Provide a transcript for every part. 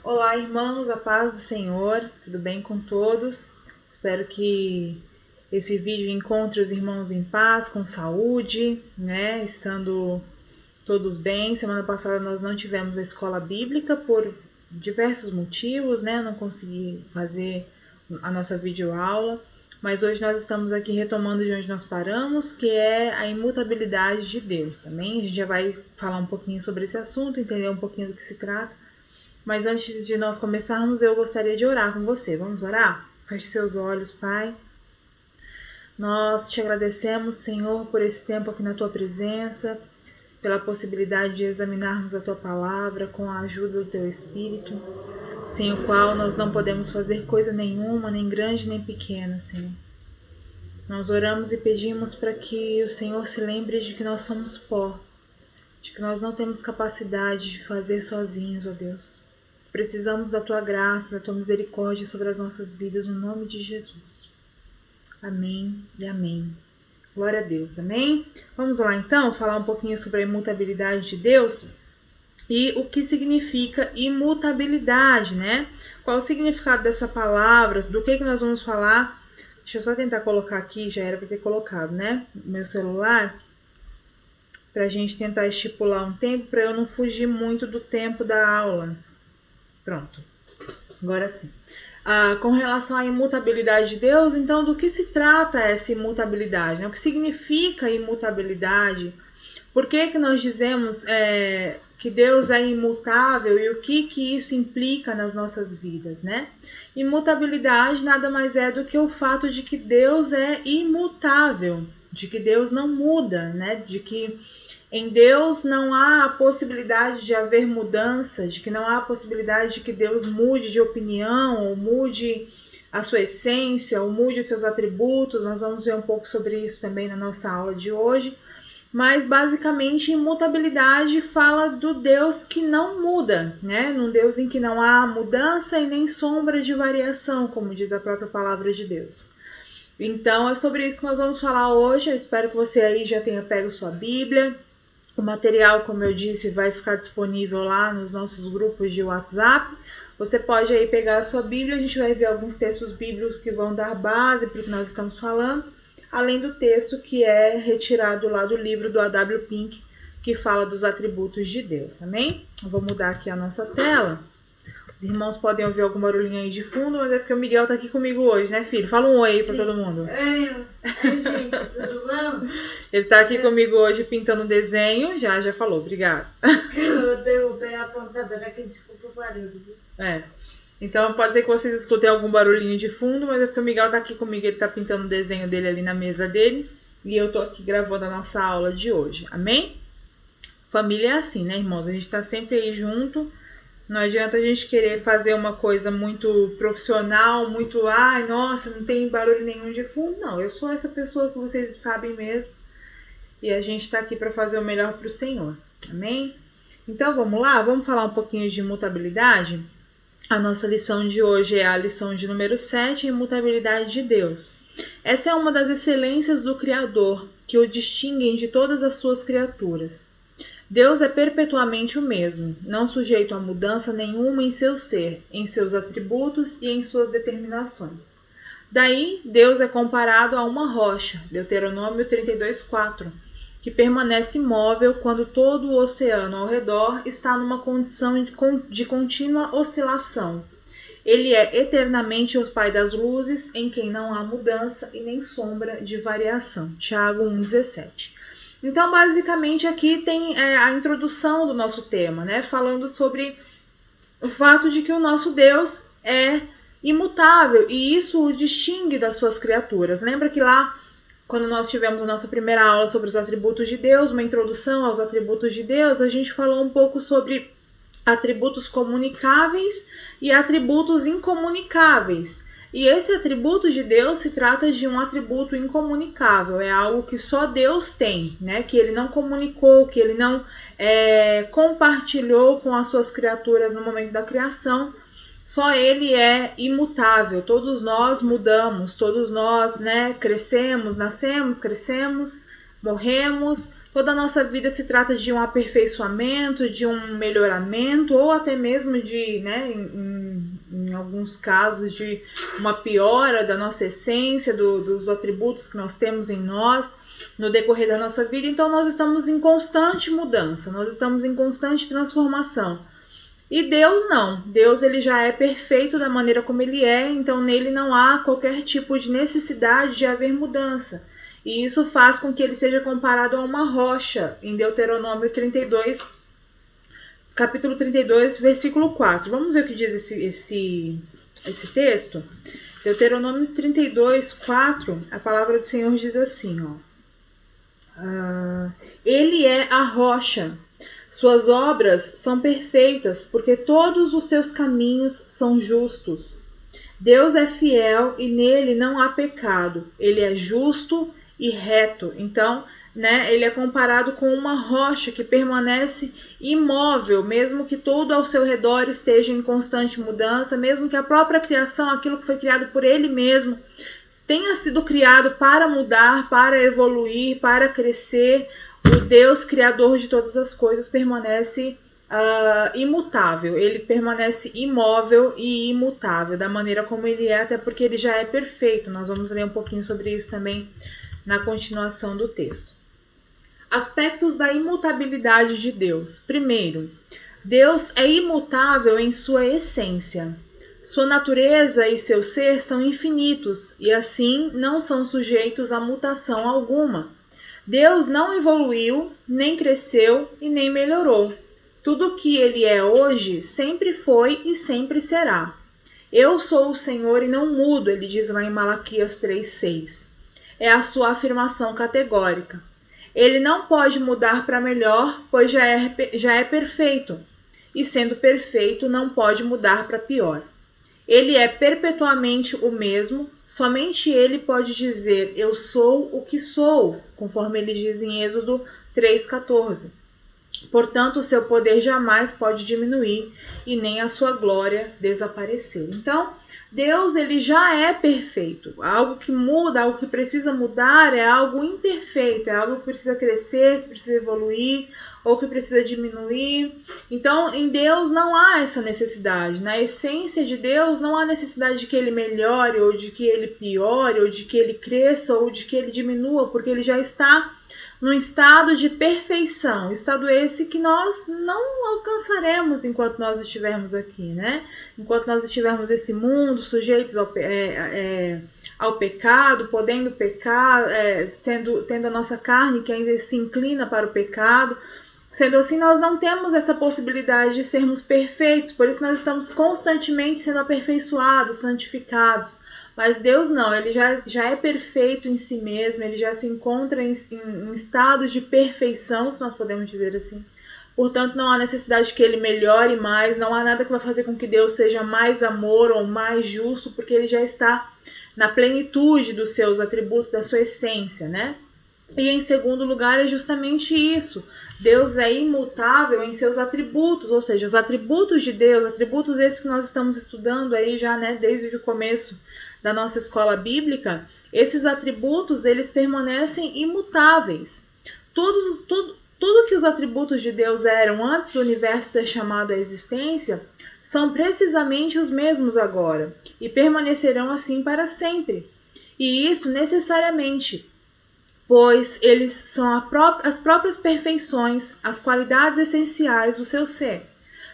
Olá, irmãos, a paz do Senhor, tudo bem com todos? Espero que esse vídeo encontre os irmãos em paz, com saúde, né? Estando todos bem. Semana passada nós não tivemos a escola bíblica por diversos motivos, né? Não consegui fazer a nossa videoaula, mas hoje nós estamos aqui retomando de onde nós paramos, que é a imutabilidade de Deus, amém? A gente já vai falar um pouquinho sobre esse assunto, entender um pouquinho do que se trata. Mas antes de nós começarmos, eu gostaria de orar com você. Vamos orar? Feche seus olhos, Pai. Nós te agradecemos, Senhor, por esse tempo aqui na Tua presença, pela possibilidade de examinarmos a Tua palavra com a ajuda do Teu Espírito, sem o qual nós não podemos fazer coisa nenhuma, nem grande nem pequena, Senhor. Nós oramos e pedimos para que o Senhor se lembre de que nós somos pó, de que nós não temos capacidade de fazer sozinhos, ó Deus. Precisamos da Tua graça, da Tua misericórdia sobre as nossas vidas, no nome de Jesus. Amém e amém. Glória a Deus, amém? Vamos lá então, falar um pouquinho sobre a imutabilidade de Deus e o que significa imutabilidade, né? Qual o significado dessa palavra, do que nós vamos falar? Deixa eu só tentar colocar aqui, já era para ter colocado, né? Meu celular, para a gente tentar estipular um tempo, para eu não fugir muito do tempo da aula. Pronto, agora sim. Com relação à imutabilidade de Deus, então do que se trata essa imutabilidade? Né? O que significa imutabilidade? Por que nós dizemos que Deus é imutável e o que isso implica nas nossas vidas, né? Imutabilidade nada mais é do que o fato de que Deus é imutável, de que Deus não muda, né? De que em Deus não há a possibilidade de haver mudança, de que não há a possibilidade de que Deus mude de opinião, ou mude a sua essência, ou mude os seus atributos. Nós vamos ver um pouco sobre isso também na nossa aula de hoje. Mas basicamente imutabilidade fala do Deus que não muda, né? Num Deus em que não há mudança e nem sombra de variação, como diz a própria palavra de Deus. Então é sobre isso que nós vamos falar hoje. Eu espero que você aí já tenha pego sua Bíblia. O material, como eu disse, vai ficar disponível lá nos nossos grupos de WhatsApp. Você pode aí pegar a sua Bíblia, a gente vai ver alguns textos bíblicos que vão dar base para o que nós estamos falando, além do texto que é retirado lá do livro do A.W. Pink, que fala dos atributos de Deus, amém? Eu vou mudar aqui a nossa tela. Os irmãos podem ouvir algum barulhinho aí de fundo, mas é porque o Miguel tá aqui comigo hoje, né, filho? Fala um oi aí pra todo mundo. Oi, gente, tudo bom? Ele tá aqui comigo hoje pintando um desenho, já falou, obrigado. Eu derrubei a apontadora aqui, desculpa o barulho. Então pode ser que vocês escutem algum barulhinho de fundo, mas é porque o Miguel tá aqui comigo, ele tá pintando o desenho dele ali na mesa dele, e eu tô aqui gravando a nossa aula de hoje, amém? Família é assim, né, irmãos? A gente tá sempre aí junto. Não adianta a gente querer fazer uma coisa muito profissional, muito, ai, nossa, não tem barulho nenhum de fundo. Não, eu sou essa pessoa que vocês sabem mesmo. E a gente está aqui para fazer o melhor para o Senhor. Amém? Então, vamos lá? Vamos falar um pouquinho de imutabilidade? A nossa lição de hoje é a lição de número 7, a imutabilidade de Deus. Essa é uma das excelências do Criador, que o distinguem de todas as suas criaturas. Deus é perpetuamente o mesmo, não sujeito a mudança nenhuma em seu ser, em seus atributos e em suas determinações. Daí, Deus é comparado a uma rocha, Deuteronômio 32:4, que permanece imóvel quando todo o oceano ao redor está numa condição de contínua oscilação. Ele é eternamente o Pai das luzes, em quem não há mudança e nem sombra de variação. Tiago 1,17. Então, basicamente, aqui tem a introdução do nosso tema, né? Falando sobre o fato de que o nosso Deus é imutável e isso o distingue das suas criaturas. Lembra que lá, quando nós tivemos a nossa primeira aula sobre os atributos de Deus, uma introdução aos atributos de Deus, a gente falou um pouco sobre atributos comunicáveis e atributos incomunicáveis. E esse atributo de Deus se trata de um atributo incomunicável, é algo que só Deus tem, né? Que ele não comunicou, que ele não compartilhou com as suas criaturas no momento da criação. Só ele é imutável, todos nós mudamos, todos nós, né, crescemos, nascemos, crescemos, morremos, Toda a nossa vida se trata de um aperfeiçoamento, de um melhoramento, ou até mesmo de, né, em alguns casos, de uma piora da nossa essência, dos atributos que nós temos em nós no decorrer da nossa vida. Então nós estamos em constante mudança, nós estamos em constante transformação. E Deus não. Deus ele já é perfeito da maneira como ele é, então nele não há qualquer tipo de necessidade de haver mudança. E isso faz com que ele seja comparado a uma rocha, em Deuteronômio 32, capítulo 32, versículo 4. Vamos ver o que diz esse texto? Deuteronômio 32, 4, a palavra do Senhor diz assim, ó. Ele é a rocha, suas obras são perfeitas, porque todos os seus caminhos são justos. Deus é fiel e nele não há pecado. Ele é justo e reto. Então, né, ele é comparado com uma rocha que permanece imóvel, mesmo que tudo ao seu redor esteja em constante mudança, mesmo que a própria criação, aquilo que foi criado por ele mesmo, tenha sido criado para mudar, para evoluir, para crescer. O Deus criador de todas as coisas permanece imutável, ele permanece imóvel e imutável da maneira como ele é, até porque ele já é perfeito. Nós vamos ler um pouquinho sobre isso também na continuação do texto. Aspectos da imutabilidade de Deus. Primeiro, Deus é imutável em sua essência. Sua natureza e seu ser são infinitos e assim não são sujeitos a mutação alguma. Deus não evoluiu, nem cresceu e nem melhorou. Tudo o que ele é hoje sempre foi e sempre será. Eu sou o Senhor e não mudo, ele diz lá em Malaquias 3,6. É a sua afirmação categórica. Ele não pode mudar para melhor, pois já é perfeito. E sendo perfeito, não pode mudar para pior. Ele é perpetuamente o mesmo, somente ele pode dizer, eu sou o que sou, conforme ele diz em Êxodo 3,14. Portanto, o seu poder jamais pode diminuir e nem a sua glória desaparecer. Então, Deus ele já é perfeito. Algo que muda, algo que precisa mudar é algo imperfeito, é algo que precisa crescer, que precisa evoluir ou que precisa diminuir. Então, em Deus não há essa necessidade. Na essência de Deus não há necessidade de que ele melhore ou de que ele piore ou de que ele cresça ou de que ele diminua, porque ele já está num estado de perfeição, estado esse que nós não alcançaremos enquanto nós estivermos aqui, né? Enquanto nós estivermos nesse mundo, sujeitos ao pecado, podendo pecar, tendo a nossa carne que ainda se inclina para o pecado. Sendo assim, nós não temos essa possibilidade de sermos perfeitos, por isso nós estamos constantemente sendo aperfeiçoados, santificados. Mas Deus não, ele já é perfeito em si mesmo, ele já se encontra em estados de perfeição, se nós podemos dizer assim. Portanto, não há necessidade que ele melhore mais, não há nada que vai fazer com que Deus seja mais amor ou mais justo, porque ele já está na plenitude dos seus atributos, da sua essência, né? E em segundo lugar é justamente isso. Deus é imutável em seus atributos, ou seja, os atributos de Deus, atributos esses que nós estamos estudando aí já, né, desde o começo da nossa escola bíblica, esses atributos, eles permanecem imutáveis. Tudo que os atributos de Deus eram antes do universo ser chamado à existência, são precisamente os mesmos agora, e permanecerão assim para sempre. E isso necessariamente, pois eles são as próprias perfeições, as qualidades essenciais do seu ser.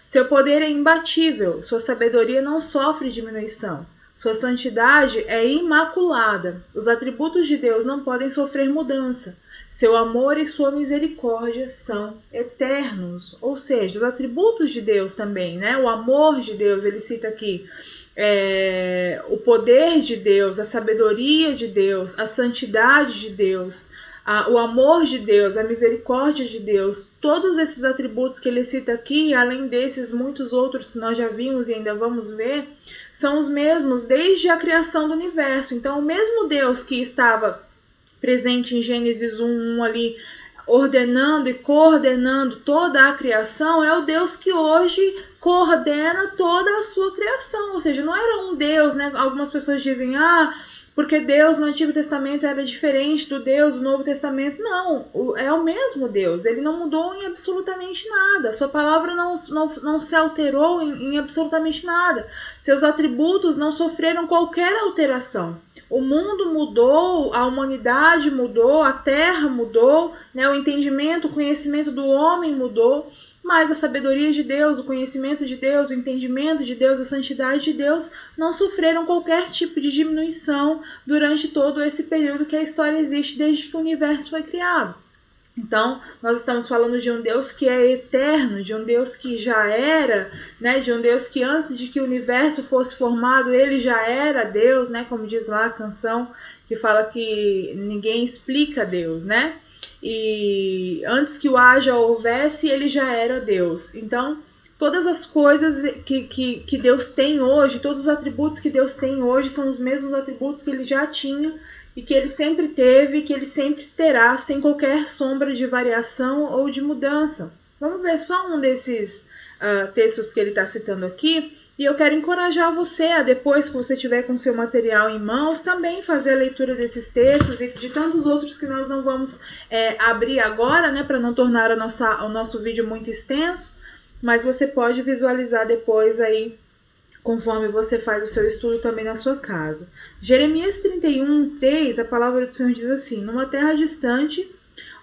Seu poder é imbatível, sua sabedoria não sofre diminuição. Sua santidade é imaculada. Os atributos de Deus não podem sofrer mudança. Seu amor e sua misericórdia são eternos. Ou seja, os atributos de Deus também, né? O amor de Deus, ele cita aqui o poder de Deus, a sabedoria de Deus, a santidade de Deus, o amor de Deus, a misericórdia de Deus. Todos esses atributos que ele cita aqui, além desses muitos outros que nós já vimos e ainda vamos ver, são os mesmos desde a criação do universo. Então, o mesmo Deus que estava presente em Gênesis 1:1 ali, ordenando e coordenando toda a criação, é o Deus que hoje coordena toda a sua criação. Ou seja, não era um Deus, né? Algumas pessoas dizem, porque Deus no Antigo Testamento era diferente do Deus do Novo Testamento. Não, é o mesmo Deus, ele não mudou em absolutamente nada, sua palavra não se alterou em absolutamente nada, seus atributos não sofreram qualquer alteração. O mundo mudou, a humanidade mudou, a terra mudou, né? O entendimento, o conhecimento do homem mudou, mas a sabedoria de Deus, o conhecimento de Deus, o entendimento de Deus, a santidade de Deus não sofreram qualquer tipo de diminuição durante todo esse período que a história existe desde que o universo foi criado. Então, nós estamos falando de um Deus que é eterno, de um Deus que já era, né, de um Deus que antes de que o universo fosse formado, ele já era Deus, né, como diz lá a canção, que fala que ninguém explica Deus, né? E antes que o haja houvesse, ele já era Deus. Então, todas as coisas que Deus tem hoje, todos os atributos que Deus tem hoje são os mesmos atributos que ele já tinha e que ele sempre teve e que ele sempre terá, sem qualquer sombra de variação ou de mudança. Vamos ver só um desses textos que ele está citando aqui. E eu quero encorajar você a, depois que você tiver com seu material em mãos, também fazer a leitura desses textos e de tantos outros que nós não vamos abrir agora, né, para não tornar o nosso vídeo muito extenso, mas você pode visualizar depois aí, conforme você faz o seu estudo também na sua casa. Jeremias 31:3, a palavra do Senhor diz assim: numa terra distante,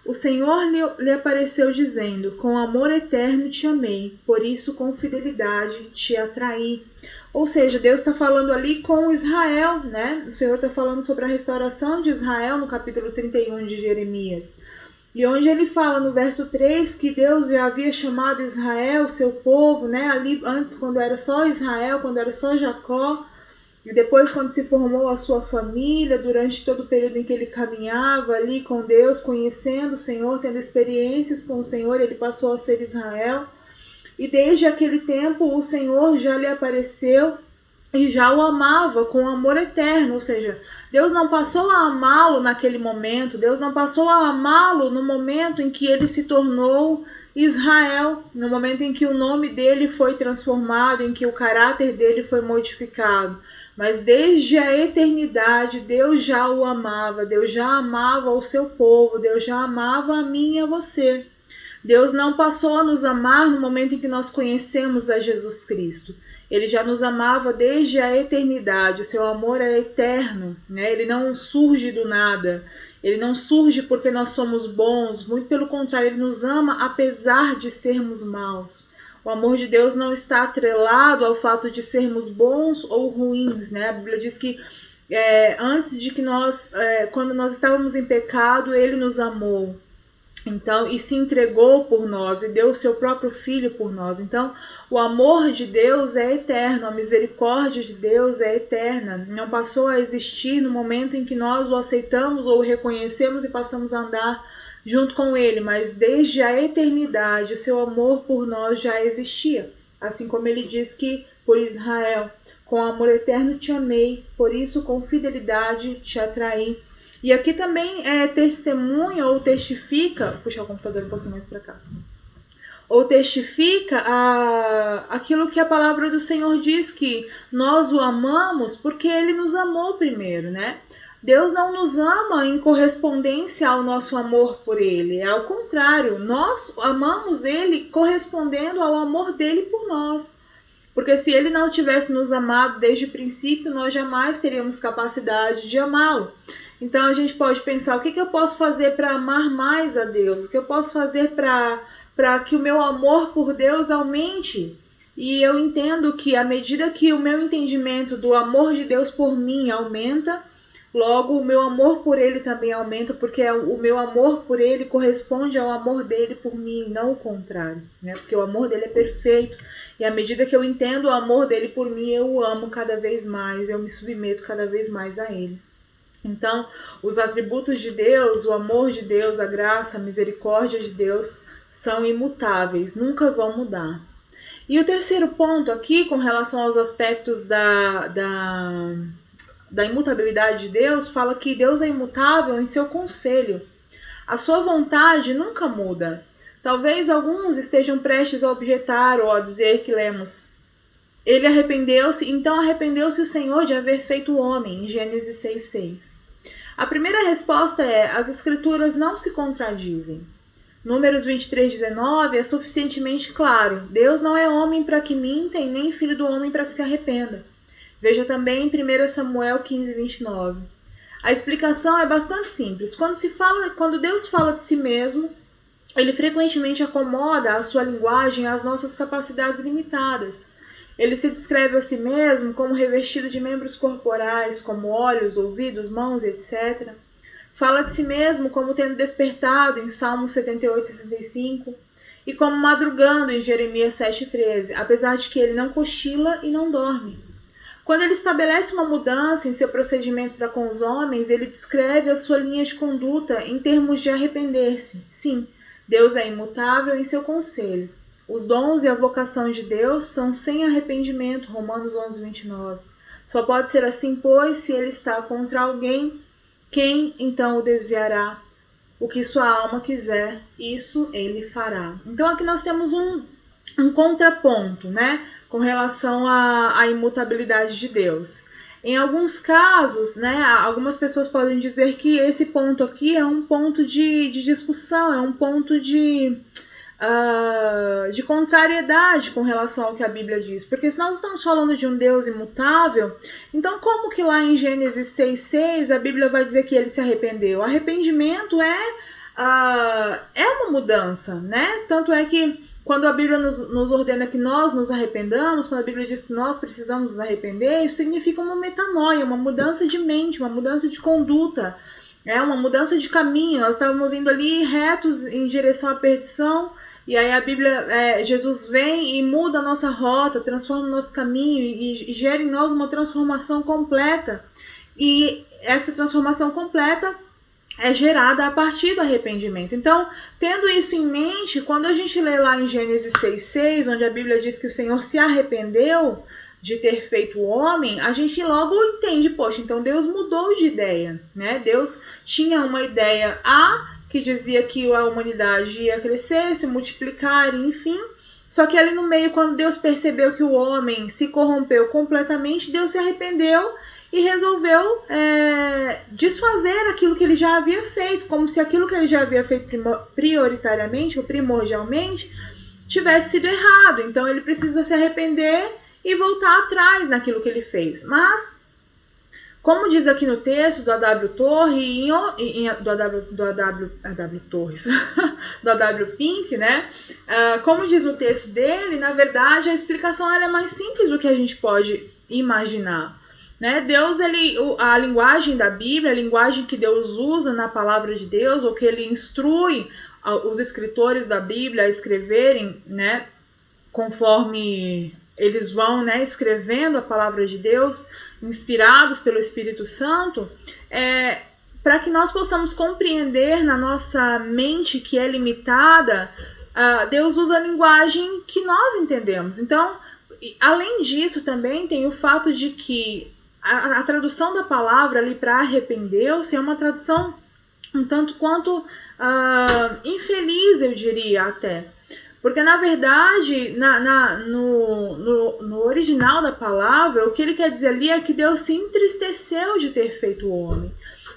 o Senhor lhe apareceu dizendo, com amor eterno te amei, por isso com fidelidade te atraí. Ou seja, Deus está falando ali com Israel, né? O Senhor está falando sobre a restauração de Israel no capítulo 31 de Jeremias. E onde ele fala no verso 3 que Deus já havia chamado Israel, seu povo, né? Ali antes, quando era só Israel, quando era só Jacó, e depois quando se formou a sua família, durante todo o período em que ele caminhava ali com Deus, conhecendo o Senhor, tendo experiências com o Senhor, ele passou a ser Israel. E desde aquele tempo o Senhor já lhe apareceu e já o amava com amor eterno, ou seja, Deus não passou a amá-lo naquele momento, Deus não passou a amá-lo no momento em que ele se tornou Israel, no momento em que o nome dele foi transformado, em que o caráter dele foi modificado. Mas desde a eternidade, Deus já o amava, Deus já amava o seu povo, Deus já amava a mim e a você. Deus não passou a nos amar no momento em que nós conhecemos a Jesus Cristo. Ele já nos amava desde a eternidade, o seu amor é eterno, né? Ele não surge do nada, ele não surge porque nós somos bons, muito pelo contrário, ele nos ama apesar de sermos maus. O amor de Deus não está atrelado ao fato de sermos bons ou ruins, né? A Bíblia diz que antes de que quando nós estávamos em pecado, ele nos amou. Então, e se entregou por nós e deu o seu próprio filho por nós. Então, o amor de Deus é eterno, a misericórdia de Deus é eterna. Não passou a existir no momento em que nós o aceitamos ou o reconhecemos e passamos a andar junto com ele, mas desde a eternidade o seu amor por nós já existia. Assim como ele diz que por Israel, com amor eterno te amei, por isso com fidelidade te atraí. E aqui também testemunha ou testifica, vou puxar o computador um pouquinho mais para cá, ou testifica aquilo que a palavra do Senhor diz, que nós o amamos porque ele nos amou primeiro, né? Deus não nos ama em correspondência ao nosso amor por ele, é ao contrário, nós amamos ele correspondendo ao amor dele por nós. Porque se ele não tivesse nos amado desde o princípio, nós jamais teríamos capacidade de amá-lo. Então a gente pode pensar, o que eu posso fazer para amar mais a Deus? O que eu posso fazer para que o meu amor por Deus aumente? E eu entendo que à medida que o meu entendimento do amor de Deus por mim aumenta, logo o meu amor por ele também aumenta, porque o meu amor por ele corresponde ao amor dele por mim, não o contrário, né? Porque o amor dele é perfeito. E à medida que eu entendo o amor dele por mim, eu o amo cada vez mais, eu me submeto cada vez mais a ele. Então, os atributos de Deus, o amor de Deus, a graça, a misericórdia de Deus são imutáveis, nunca vão mudar. E o terceiro ponto aqui, com relação aos aspectos da imutabilidade de Deus, fala que Deus é imutável em seu conselho. A sua vontade nunca muda. Talvez alguns estejam prestes a objetar ou a dizer que lemos ele arrependeu-se, então arrependeu-se o Senhor de haver feito o homem, em Gênesis 6:6. A primeira resposta é: as escrituras não se contradizem. Números 23:19 é suficientemente claro: Deus não é homem para que minta e nem filho do homem para que se arrependa. Veja também em 1 Samuel 15:29. A explicação é bastante simples. Quando Deus fala de si mesmo, ele frequentemente acomoda a sua linguagem às nossas capacidades limitadas. Ele se descreve a si mesmo como revestido de membros corporais, como olhos, ouvidos, mãos, etc. Fala de si mesmo como tendo despertado em Salmos 78:65 e como madrugando em Jeremias 7:13, apesar de que ele não cochila e não dorme. Quando ele estabelece uma mudança em seu procedimento para com os homens, ele descreve a sua linha de conduta em termos de arrepender-se. Sim, Deus é imutável em seu conselho. Os dons e a vocação de Deus são sem arrependimento, Romanos 11:29. Só pode ser assim, pois, se ele está contra alguém, quem então o desviará? O que sua alma quiser, isso ele fará. Então aqui nós temos um contraponto, né, com relação à imutabilidade de Deus. Em alguns casos, né, algumas pessoas podem dizer que esse ponto aqui é um ponto de discussão, é um ponto de contrariedade com relação ao que a Bíblia diz. Porque se nós estamos falando de um Deus imutável, então como que lá em Gênesis 6:6 a Bíblia vai dizer que ele se arrependeu? Arrependimento é uma mudança, né? Tanto é que quando a Bíblia nos ordena que nós nos arrependamos, quando a Bíblia diz que nós precisamos nos arrepender, isso significa uma metanoia, uma mudança de mente, uma mudança de conduta, uma mudança de caminho. Nós estávamos indo ali retos em direção à perdição, e aí a Bíblia, Jesus vem e muda a nossa rota, transforma o nosso caminho e gera em nós uma transformação completa. E essa transformação completa é gerada a partir do arrependimento. Então, tendo isso em mente, quando a gente lê lá em Gênesis 6:6, onde a Bíblia diz que o Senhor se arrependeu de ter feito o homem, a gente logo entende, poxa, então Deus mudou de ideia, né? Deus tinha uma ideia que dizia que a humanidade ia crescer, se multiplicar, enfim. Só que ali no meio, quando Deus percebeu que o homem se corrompeu completamente, Deus se arrependeu e resolveu desfazer aquilo que ele já havia feito, como se aquilo que ele já havia feito prioritariamente ou primordialmente tivesse sido errado. Então ele precisa se arrepender e voltar atrás naquilo que ele fez. Mas, como diz aqui no texto do A.W. Torre, do A.W. Pink, né? Como diz no texto dele, na verdade a explicação ela é mais simples do que a gente pode imaginar. Né? Deus, a linguagem da Bíblia, a linguagem que Deus usa na palavra de Deus, ou que ele instrui os escritores da Bíblia a escreverem, né, conforme eles vão, né, escrevendo a palavra de Deus, inspirados pelo Espírito Santo, para que nós possamos compreender na nossa mente que é limitada, Deus usa a linguagem que nós entendemos. Então, além disso, também tem o fato de que a tradução da palavra ali para arrependeu-se é uma tradução um tanto quanto infeliz, eu diria até. Porque, na verdade, no original da palavra, o que ele quer dizer ali é que Deus se entristeceu de ter feito o homem.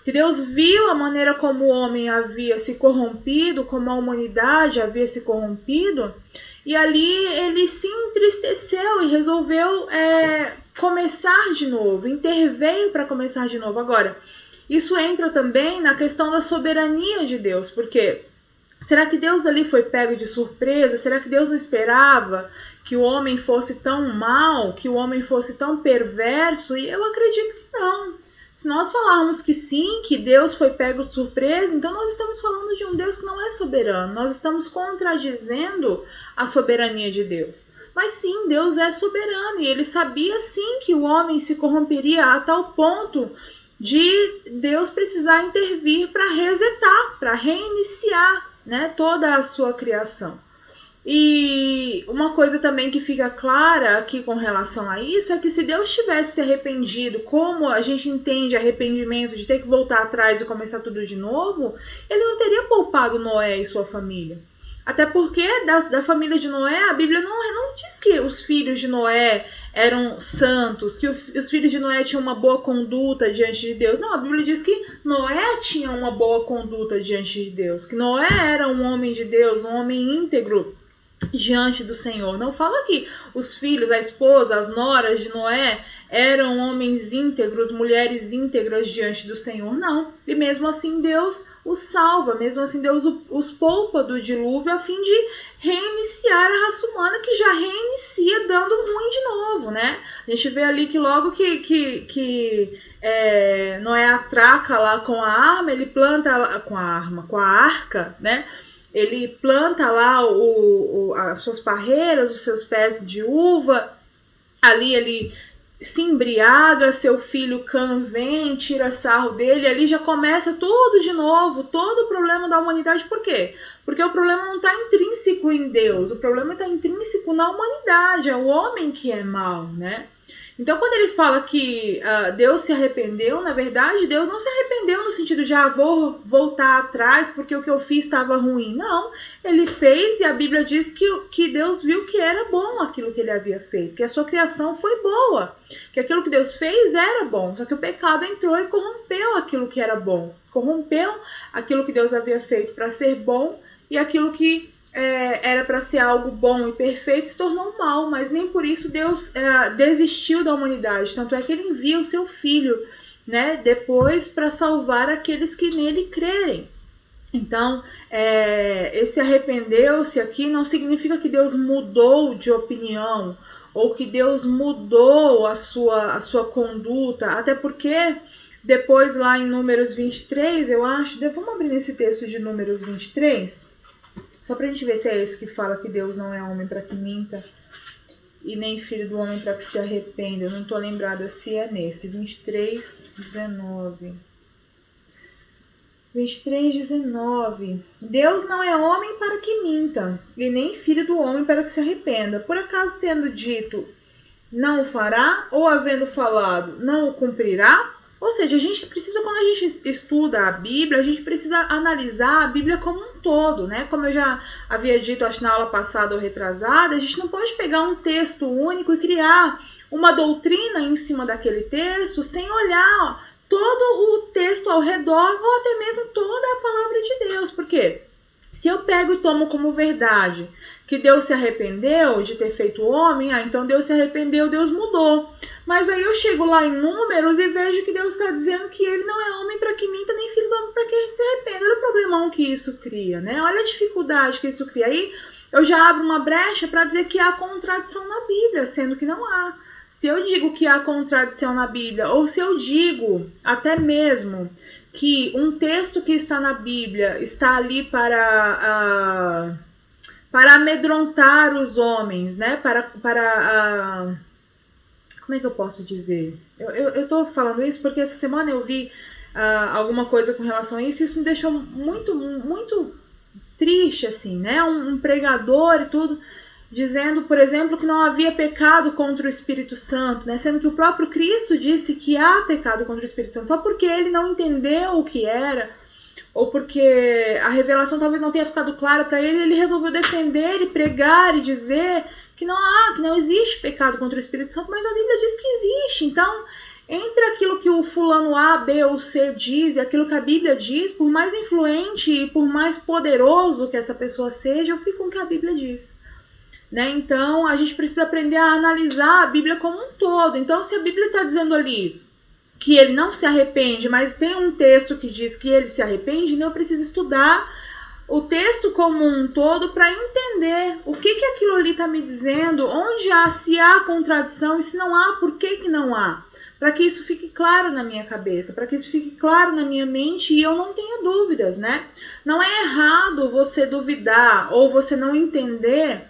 Que Deus viu a maneira como o homem havia se corrompido, como a humanidade havia se corrompido, e ali ele se entristeceu e resolveu começar de novo, interveio para começar de novo. Agora, isso entra também na questão da soberania de Deus, porque será que Deus ali foi pego de surpresa? Será que Deus não esperava que o homem fosse tão mau, que o homem fosse tão perverso? E eu acredito que não. Se nós falarmos que sim, que Deus foi pego de surpresa, então nós estamos falando de um Deus que não é soberano. Nós estamos contradizendo a soberania de Deus. Mas sim, Deus é soberano e ele sabia sim que o homem se corromperia a tal ponto de Deus precisar intervir para resetar, para reiniciar, né, toda a sua criação. E uma coisa também que fica clara aqui com relação a isso é que se Deus tivesse se arrependido, como a gente entende arrependimento de ter que voltar atrás e começar tudo de novo, ele não teria poupado Noé e sua família. Até porque da família de Noé, a Bíblia não diz que os filhos de Noé eram santos, que os filhos de Noé tinham uma boa conduta diante de Deus. Não, a Bíblia diz que Noé tinha uma boa conduta diante de Deus, que Noé era um homem de Deus, um homem íntegro diante do Senhor. Não fala que os filhos, a esposa, as noras de Noé eram homens íntegros, mulheres íntegras diante do Senhor, não. E mesmo assim Deus os salva, mesmo assim Deus os poupa do dilúvio a fim de reiniciar a raça humana, que já reinicia dando ruim de novo, né? A gente vê ali que logo que Noé atraca lá com a arma, ele planta com a arca, né? Ele planta lá as suas parreiras, os seus pés de uva. Ali ele se embriaga, seu filho Cã vem, tira sarro dele. Ali já começa tudo de novo, todo o problema da humanidade. Por quê? Porque o problema não está intrínseco em Deus, o problema está intrínseco na humanidade, é o homem que é mau, né? Então, quando ele fala que Deus se arrependeu, na verdade, Deus não se arrependeu no sentido de vou voltar atrás porque o que eu fiz estava ruim. Não, ele fez e a Bíblia diz que Deus viu que era bom aquilo que ele havia feito, que a sua criação foi boa, que aquilo que Deus fez era bom, só que o pecado entrou e corrompeu aquilo que era bom, corrompeu aquilo que Deus havia feito para ser bom e aquilo que era para ser algo bom e perfeito, se tornou mal, mas nem por isso Deus desistiu da humanidade. Tanto é que ele envia o seu filho, né, depois para salvar aqueles que nele crerem. Então, esse arrependeu-se aqui não significa que Deus mudou de opinião ou que Deus mudou a sua conduta, até porque depois lá em Números 23, eu acho, vamos abrir nesse texto de Números 23, só pra gente ver se é esse que fala que Deus não é homem para que minta e nem filho do homem para que se arrependa. Eu não tô lembrada se é nesse. 23:19. 23:19. Deus não é homem para que minta e nem filho do homem para que se arrependa. Por acaso tendo dito, não o fará, ou havendo falado, não o cumprirá? Ou seja, a gente precisa, quando a gente estuda a Bíblia, a gente precisa analisar a Bíblia como um todo, né? Como eu já havia dito, acho na aula passada ou retrasada, a gente não pode pegar um texto único e criar uma doutrina em cima daquele texto sem olhar todo o texto ao redor ou até mesmo toda a palavra de Deus. Por quê? Se eu pego e tomo como verdade que Deus se arrependeu de ter feito o homem, então Deus se arrependeu, Deus mudou. Mas aí eu chego lá em Números e vejo que Deus está dizendo que ele não é homem para que minta, nem filho do homem para que se arrependa. Olha o problemão que isso cria, né? Olha a dificuldade que isso cria. Aí eu já abro uma brecha para dizer que há contradição na Bíblia, sendo que não há. Se eu digo que há contradição na Bíblia, ou se eu digo até mesmo que um texto que está na Bíblia está ali para amedrontar os homens, né? Como é que eu posso dizer? Eu estou falando isso porque essa semana eu vi alguma coisa com relação a isso, e isso me deixou muito, muito triste, assim, né? Um pregador e tudo, dizendo, por exemplo, que não havia pecado contra o Espírito Santo, né? Sendo que o próprio Cristo disse que há pecado contra o Espírito Santo, só porque ele não entendeu o que era, ou porque a revelação talvez não tenha ficado clara para ele, ele resolveu defender e pregar e dizer que não existe pecado contra o Espírito Santo, mas a Bíblia diz que existe. Então, entre aquilo que o fulano A, B ou C diz e aquilo que a Bíblia diz, por mais influente e por mais poderoso que essa pessoa seja, eu fico com o que a Bíblia diz. Né? Então, a gente precisa aprender a analisar a Bíblia como um todo. Então, se a Bíblia está dizendo ali que ele não se arrepende, mas tem um texto que diz que ele se arrepende, então eu preciso estudar o texto como um todo para entender o que aquilo ali está me dizendo, se há contradição e se não há, por que não há. Para que isso fique claro na minha cabeça, para que isso fique claro na minha mente e eu não tenha dúvidas, né? Não é errado você duvidar ou você não entender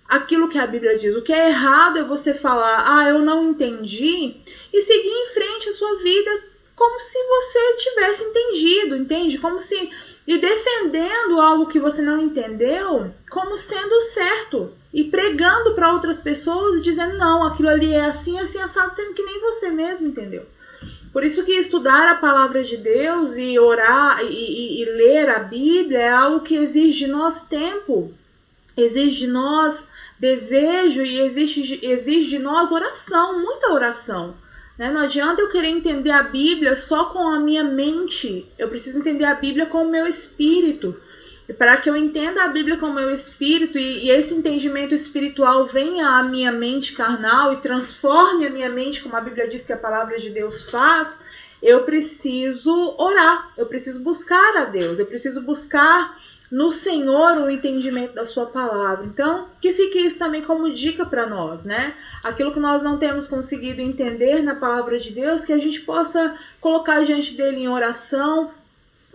aquilo que a Bíblia diz. O que é errado é você falar, eu não entendi, e seguir em frente a sua vida como se você tivesse entendido, entende? Como se... E defendendo algo que você não entendeu como sendo certo. E pregando para outras pessoas e dizendo, não, aquilo ali é assim, assim, assado, sendo que nem você mesmo entendeu. Por isso que estudar a palavra de Deus e orar e ler a Bíblia é algo que exige de nós tempo. exige de nós desejo e exige de nós oração, muita oração. Não adianta eu querer entender a Bíblia só com a minha mente, eu preciso entender a Bíblia com o meu espírito. E para que eu entenda a Bíblia com o meu espírito e esse entendimento espiritual venha à minha mente carnal e transforme a minha mente, como a Bíblia diz que a palavra de Deus faz, eu preciso orar, eu preciso buscar a Deus, eu preciso buscar no Senhor o entendimento da sua palavra. Então, que fique isso também como dica para nós, né? Aquilo que nós não temos conseguido entender na palavra de Deus, que a gente possa colocar diante dele em oração,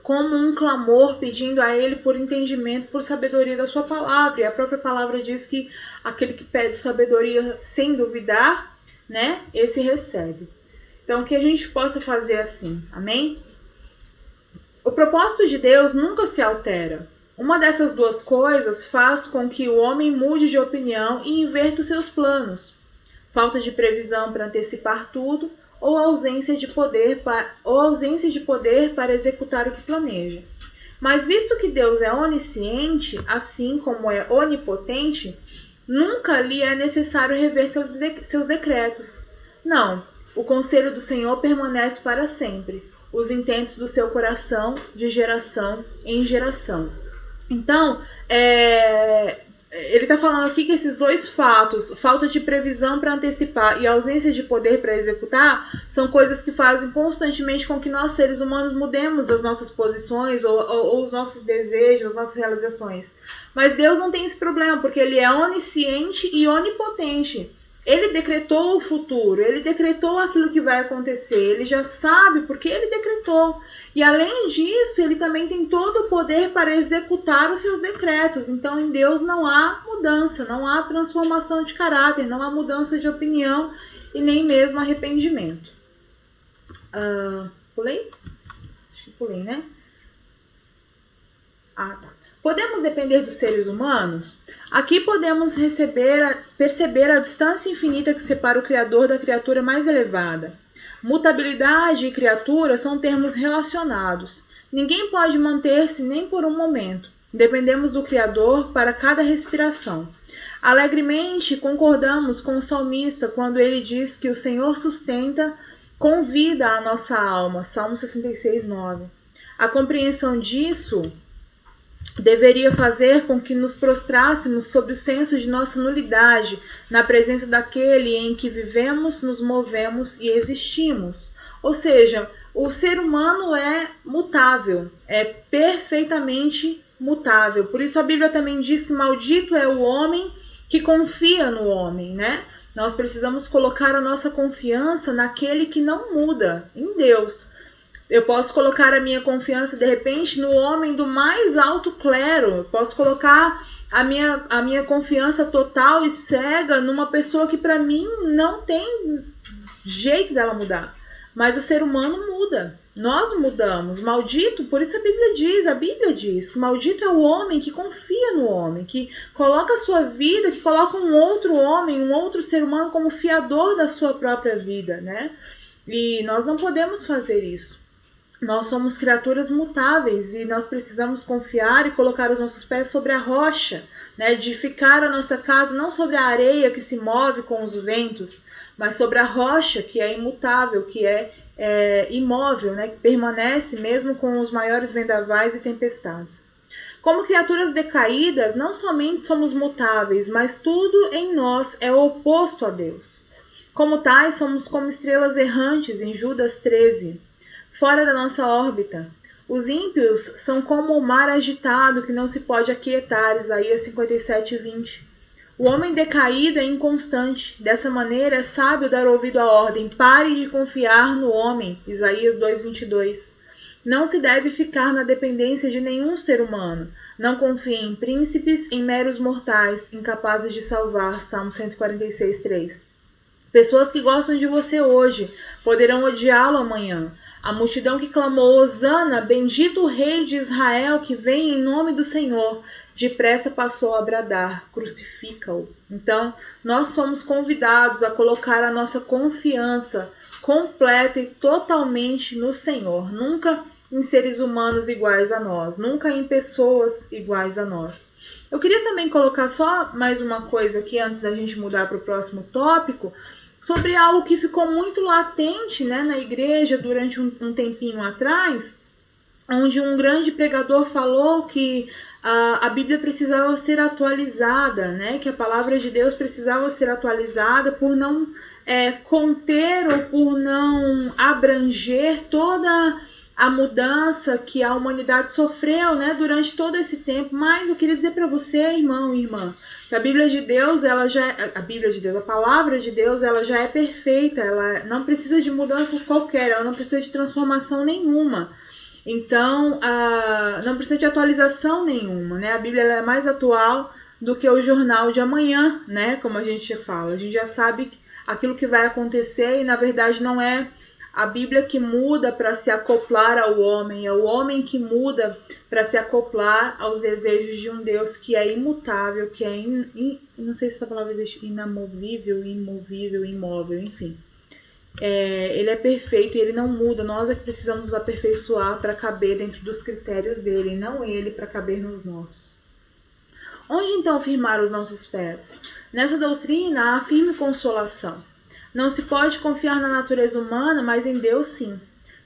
como um clamor, pedindo a ele por entendimento, por sabedoria da sua palavra. E a própria palavra diz que aquele que pede sabedoria sem duvidar, né, esse recebe. Então, que a gente possa fazer assim, amém? O propósito de Deus nunca se altera. Uma dessas duas coisas faz com que o homem mude de opinião e inverta os seus planos. Falta de previsão para antecipar tudo, ou ausência de poder para executar o que planeja. Mas visto que Deus é onisciente, assim como é onipotente, nunca lhe é necessário rever seus decretos. Não, o conselho do Senhor permanece para sempre, os intentos do seu coração de geração em geração. Então, ele está falando aqui que esses dois fatos, falta de previsão para antecipar e ausência de poder para executar, são coisas que fazem constantemente com que nós, seres humanos, mudemos as nossas posições ou os nossos desejos, as nossas realizações. Mas Deus não tem esse problema, porque ele é onisciente e onipotente. Ele decretou o futuro, ele decretou aquilo que vai acontecer, ele já sabe porque ele decretou. E além disso, ele também tem todo o poder para executar os seus decretos. Então, em Deus não há mudança, não há transformação de caráter, não há mudança de opinião e nem mesmo arrependimento. Pulei? Acho que pulei, né? Tá. Podemos depender dos seres humanos? Aqui podemos perceber a distância infinita que separa o Criador da criatura mais elevada. Mutabilidade e criatura são termos relacionados. Ninguém pode manter-se nem por um momento. Dependemos do Criador para cada respiração. Alegremente concordamos com o salmista quando ele diz que o Senhor sustenta com vida a nossa alma. Salmo 66:9. A compreensão disso deveria fazer com que nos prostrássemos sob o senso de nossa nulidade, na presença daquele em que vivemos, nos movemos e existimos. Ou seja, o ser humano é mutável, é perfeitamente mutável. Por isso a Bíblia também diz que maldito é o homem que confia no homem, né? Nós precisamos colocar a nossa confiança naquele que não muda, em Deus. Eu posso colocar a minha confiança, de repente, no homem do mais alto clero. Eu posso colocar a minha confiança total e cega numa pessoa que, para mim, não tem jeito dela mudar. Mas o ser humano muda. Nós mudamos. Maldito, por isso a Bíblia diz que maldito é o homem que confia no homem, que coloca a sua vida, que coloca um outro homem, um outro ser humano como fiador da sua própria vida, né? E nós não podemos fazer isso. Nós somos criaturas mutáveis e nós precisamos confiar e colocar os nossos pés sobre a rocha, né? Edificar a nossa casa não sobre a areia que se move com os ventos, mas sobre a rocha que é imutável, que é imóvel, né? Que permanece mesmo com os maiores vendavais e tempestades. Como criaturas decaídas, não somente somos mutáveis, mas tudo em nós é oposto a Deus. Como tais, somos como estrelas errantes em Judas 13. Fora da nossa órbita. Os ímpios são como o mar agitado que não se pode aquietar, Isaías 57:20. O homem decaído é inconstante, dessa maneira é sábio dar ouvido à ordem, pare de confiar no homem, Isaías 2:22. Não se deve ficar na dependência de nenhum ser humano, não confie em príncipes, em meros mortais, incapazes de salvar, Salmo 146:3. Pessoas que gostam de você hoje poderão odiá-lo amanhã. A multidão que clamou, Hosana, bendito o rei de Israel que vem em nome do Senhor, depressa passou a bradar, crucifica-o. Então, nós somos convidados a colocar a nossa confiança completa e totalmente no Senhor, nunca em seres humanos iguais a nós, nunca em pessoas iguais a nós. Eu queria também colocar só mais uma coisa aqui, antes da gente mudar para o próximo tópico, sobre algo que ficou muito latente, né, na igreja durante um tempinho atrás, onde um grande pregador falou que a Bíblia precisava ser atualizada, né? Que a palavra de Deus precisava ser atualizada por não conter ou por não abranger toda a mudança que a humanidade sofreu, né, durante todo esse tempo. Mas eu queria dizer para você, irmão e irmã, que a Bíblia de Deus, a palavra de Deus, ela já é perfeita, ela não precisa de mudança qualquer, ela não precisa de transformação nenhuma. Então, não precisa de atualização nenhuma, né? A Bíblia ela é mais atual do que o jornal de amanhã, né? Como a gente fala. A gente já sabe aquilo que vai acontecer e, na verdade, não é a Bíblia que muda para se acoplar ao homem, é o homem que muda para se acoplar aos desejos de um Deus que é imutável, que é, não sei se essa palavra existe, inamovível, imovível, imóvel, enfim. Ele é perfeito e ele não muda. Nós é que precisamos nos aperfeiçoar para caber dentro dos critérios dele, e não ele para caber nos nossos. Onde então firmar os nossos pés? Nessa doutrina há firme consolação. Não se pode confiar na natureza humana, mas em Deus sim.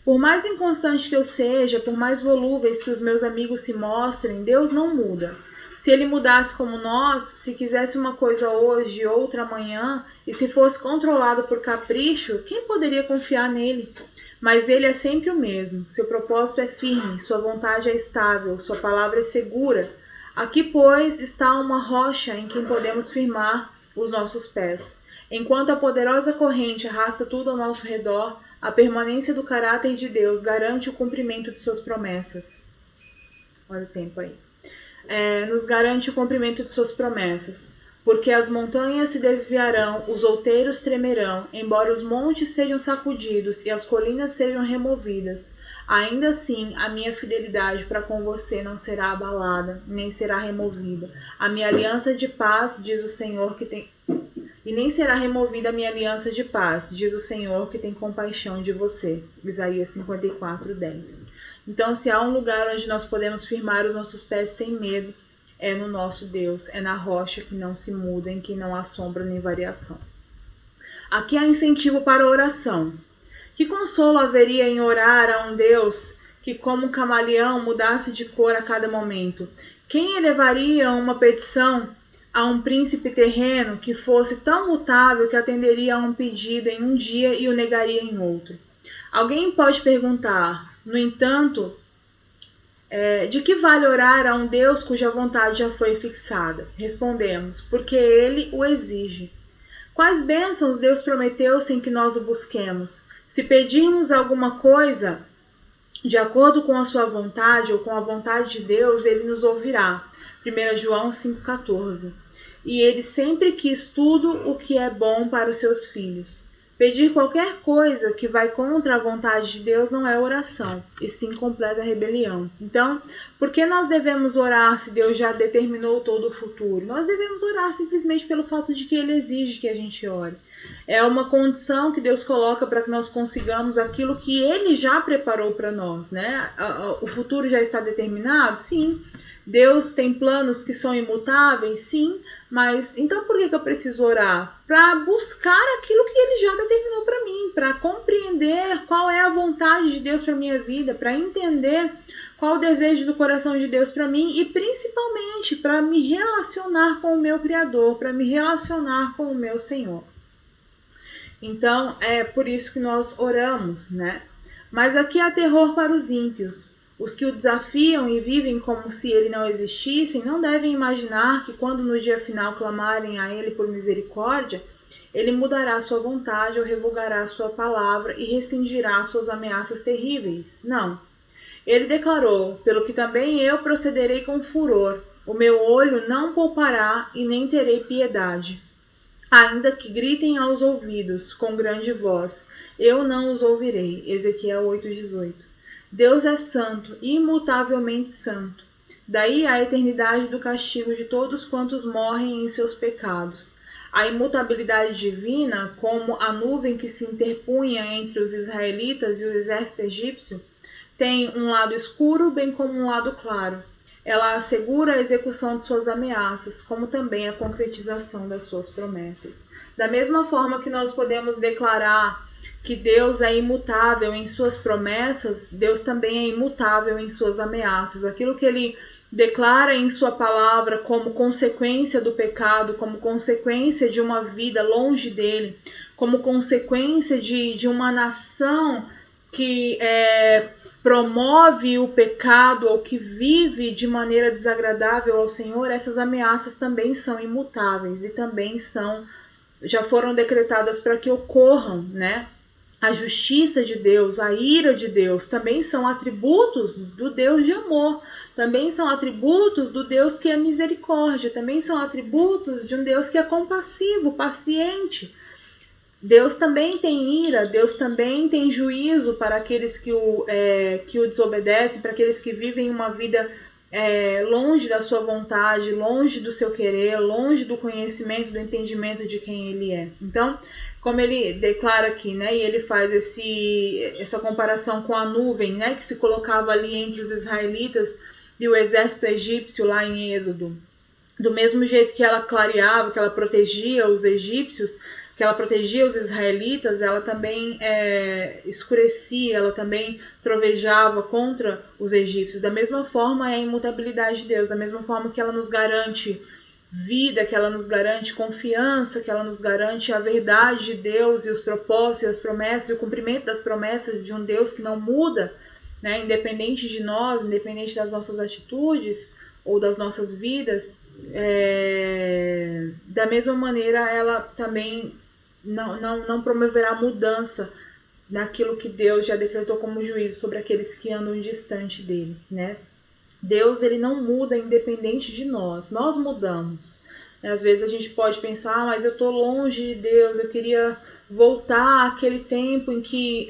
Por mais inconstante que eu seja, por mais volúveis que os meus amigos se mostrem, Deus não muda. Se ele mudasse como nós, se quisesse uma coisa hoje e outra amanhã, e se fosse controlado por capricho, quem poderia confiar nele? Mas ele é sempre o mesmo, seu propósito é firme, sua vontade é estável, sua palavra é segura. Aqui, pois, está uma rocha em quem podemos firmar os nossos pés. Enquanto a poderosa corrente arrasta tudo ao nosso redor, a permanência do caráter de Deus garante o cumprimento de suas promessas. Olha o tempo aí. Nos garante o cumprimento de suas promessas. Porque as montanhas se desviarão, os outeiros tremerão, embora os montes sejam sacudidos e as colinas sejam removidas. Ainda assim, a minha fidelidade para com você não será abalada, nem será removida. A minha aliança de paz, diz o Senhor, e nem será removida a minha aliança de paz, diz o Senhor, que tem compaixão de você. Isaías 54:10. Então, se há um lugar onde nós podemos firmar os nossos pés sem medo, é no nosso Deus, é na rocha que não se muda, em que não há sombra nem variação. Aqui há incentivo para a oração. Que consolo haveria em orar a um Deus que, como um camaleão, mudasse de cor a cada momento? Quem elevaria uma petição a um príncipe terreno que fosse tão mutável que atenderia a um pedido em um dia e o negaria em outro? Alguém pode perguntar, no entanto, de que vale orar a um Deus cuja vontade já foi fixada? Respondemos, porque ele o exige. Quais bênçãos Deus prometeu sem que nós o busquemos? Se pedirmos alguma coisa de acordo com a sua vontade ou com a vontade de Deus, ele nos ouvirá. 1 João 5,14. E ele sempre quis tudo o que é bom para os seus filhos. Pedir qualquer coisa que vai contra a vontade de Deus não é oração, e sim completa rebelião. Então, por que nós devemos orar se Deus já determinou todo o futuro? Nós devemos orar simplesmente pelo fato de que Ele exige que a gente ore. É uma condição que Deus coloca para que nós consigamos aquilo que Ele já preparou para nós, né? O futuro já está determinado? Sim. Deus tem planos que são imutáveis? Sim. Mas então por que eu preciso orar? Para buscar aquilo que Ele já determinou para mim, para compreender qual é a vontade de Deus para minha vida, para entender qual o desejo do coração de Deus para mim e principalmente para me relacionar com o meu Criador, para me relacionar com o meu Senhor. Então é por isso que nós oramos, né? Mas aqui há terror para os ímpios. Os que o desafiam e vivem como se ele não existisse, não devem imaginar que quando no dia final clamarem a ele por misericórdia, ele mudará sua vontade ou revogará sua palavra e rescindirá suas ameaças terríveis. Não. Ele declarou, pelo que também eu procederei com furor, o meu olho não poupará e nem terei piedade. Ainda que gritem aos ouvidos com grande voz, eu não os ouvirei. Ezequiel 8,18. Deus é santo, imutavelmente santo. Daí a eternidade do castigo de todos quantos morrem em seus pecados. A imutabilidade divina, como a nuvem que se interpunha entre os israelitas e o exército egípcio, tem um lado escuro bem como um lado claro. ela assegura a execução de suas ameaças, como também a concretização das suas promessas. Da mesma forma que nós podemos declarar que Deus é imutável em suas promessas, Deus também é imutável em suas ameaças. Aquilo que ele declara em sua palavra como consequência do pecado, como consequência de uma vida longe dele, como consequência de uma nação que promove o pecado ou que vive de maneira desagradável ao Senhor, essas ameaças também são imutáveis e também já foram decretadas para que ocorram, né? A justiça de Deus, a ira de Deus, também são atributos do Deus de amor, também são atributos do Deus que é misericórdia, também são atributos de um Deus que é compassivo, paciente. Deus também tem ira, Deus também tem juízo para aqueles que o desobedecem, para aqueles que vivem uma vida longe da sua vontade, longe do seu querer, longe do conhecimento, do entendimento de quem ele é. Então, como ele declara aqui, né, e ele faz essa comparação com a nuvem, né, que se colocava ali entre os israelitas e o exército egípcio lá em Êxodo. Do mesmo jeito que ela clareava, que ela protegia os egípcios, que ela protegia os israelitas, ela também escurecia, ela também trovejava contra os egípcios. Da mesma forma é a imutabilidade de Deus, da mesma forma que ela nos garante vida, que ela nos garante confiança, que ela nos garante a verdade de Deus e os propósitos e as promessas e o cumprimento das promessas de um Deus que não muda, né, independente de nós, independente das nossas atitudes ou das nossas vidas. Da mesma maneira ela também não promoverá mudança naquilo que Deus já decretou como juízo sobre aqueles que andam distante dele, né? Deus, ele não muda independente de nós mudamos. Às vezes a gente pode pensar, mas eu estou longe de Deus, eu queria voltar àquele tempo em que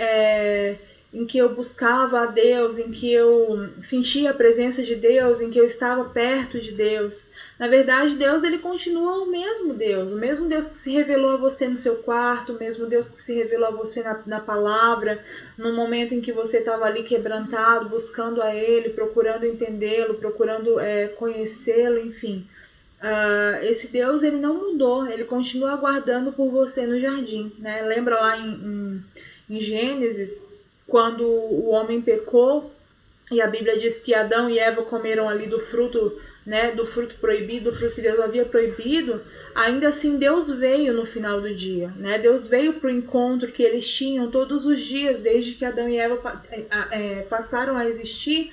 eu buscava a Deus, em que eu sentia a presença de Deus, em que eu estava perto de Deus. Na verdade, Deus, ele continua o mesmo Deus que se revelou a você no seu quarto, o mesmo Deus que se revelou a você na palavra, no momento em que você estava ali quebrantado, buscando a Ele, procurando entendê-lo, procurando conhecê-lo, enfim. Esse Deus, ele não mudou, ele continua aguardando por você no jardim, né? Lembra lá em Gênesis, quando o homem pecou, e a Bíblia diz que Adão e Eva comeram ali do fruto, né, do fruto proibido, do fruto que Deus havia proibido. Ainda assim Deus veio no final do dia, né? Deus veio para o encontro que eles tinham todos os dias, desde que Adão e Eva passaram a existir.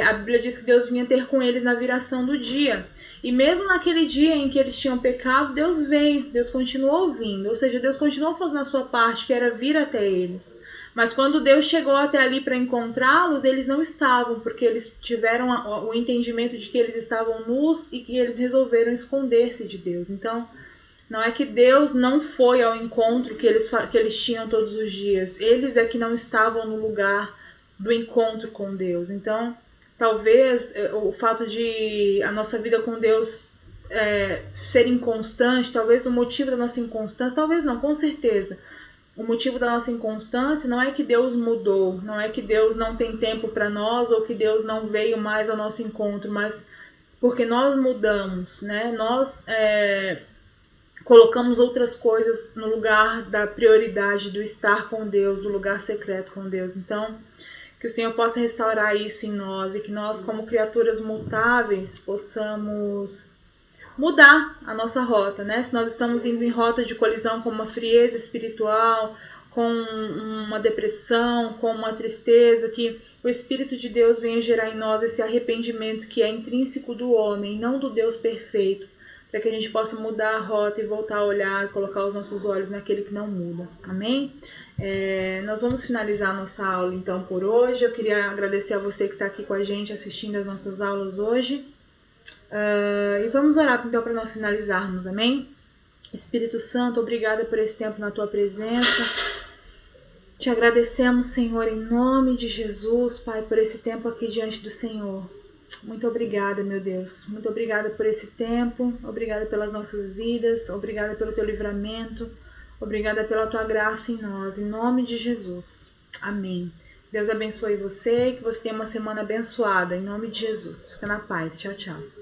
A Bíblia diz que Deus vinha ter com eles na viração do dia. E mesmo naquele dia em que eles tinham pecado, Deus veio, Deus continuou vindo, ou seja, Deus continuou fazendo a sua parte, que era vir até eles. Mas quando Deus chegou até ali para encontrá-los, eles não estavam, porque eles tiveram o entendimento de que eles estavam nus e que eles resolveram esconder-se de Deus. Então, não é que Deus não foi ao encontro que eles tinham todos os dias. Eles é que não estavam no lugar do encontro com Deus. Então, talvez o fato de a nossa vida com Deus ser inconstante, talvez o motivo da nossa inconstância, talvez não, com certeza, o motivo da nossa inconstância não é que Deus mudou, não é que Deus não tem tempo para nós ou que Deus não veio mais ao nosso encontro, mas porque nós mudamos, né? Nós colocamos outras coisas no lugar da prioridade do estar com Deus, do lugar secreto com Deus. Então, que o Senhor possa restaurar isso em nós e que nós, como criaturas mutáveis, possamos mudar a nossa rota, né? Se nós estamos indo em rota de colisão com uma frieza espiritual, com uma depressão, com uma tristeza, que o Espírito de Deus venha gerar em nós esse arrependimento que é intrínseco do homem, não do Deus perfeito, para que a gente possa mudar a rota e voltar a olhar, colocar os nossos olhos naquele que não muda. Amém? Nós vamos finalizar a nossa aula então por hoje. Eu queria agradecer a você que está aqui com a gente assistindo as nossas aulas hoje. E vamos orar então para nós finalizarmos, amém? Espírito Santo, obrigada por esse tempo na tua presença. Te agradecemos, Senhor, em nome de Jesus, Pai, por esse tempo aqui diante do Senhor. Muito obrigada, meu Deus. Muito obrigada por esse tempo. Obrigada pelas nossas vidas. Obrigada pelo teu livramento. Obrigada pela tua graça em nós. Em nome de Jesus. Amém. Deus abençoe você e que você tenha uma semana abençoada, em nome de Jesus. Fica na paz. Tchau, tchau.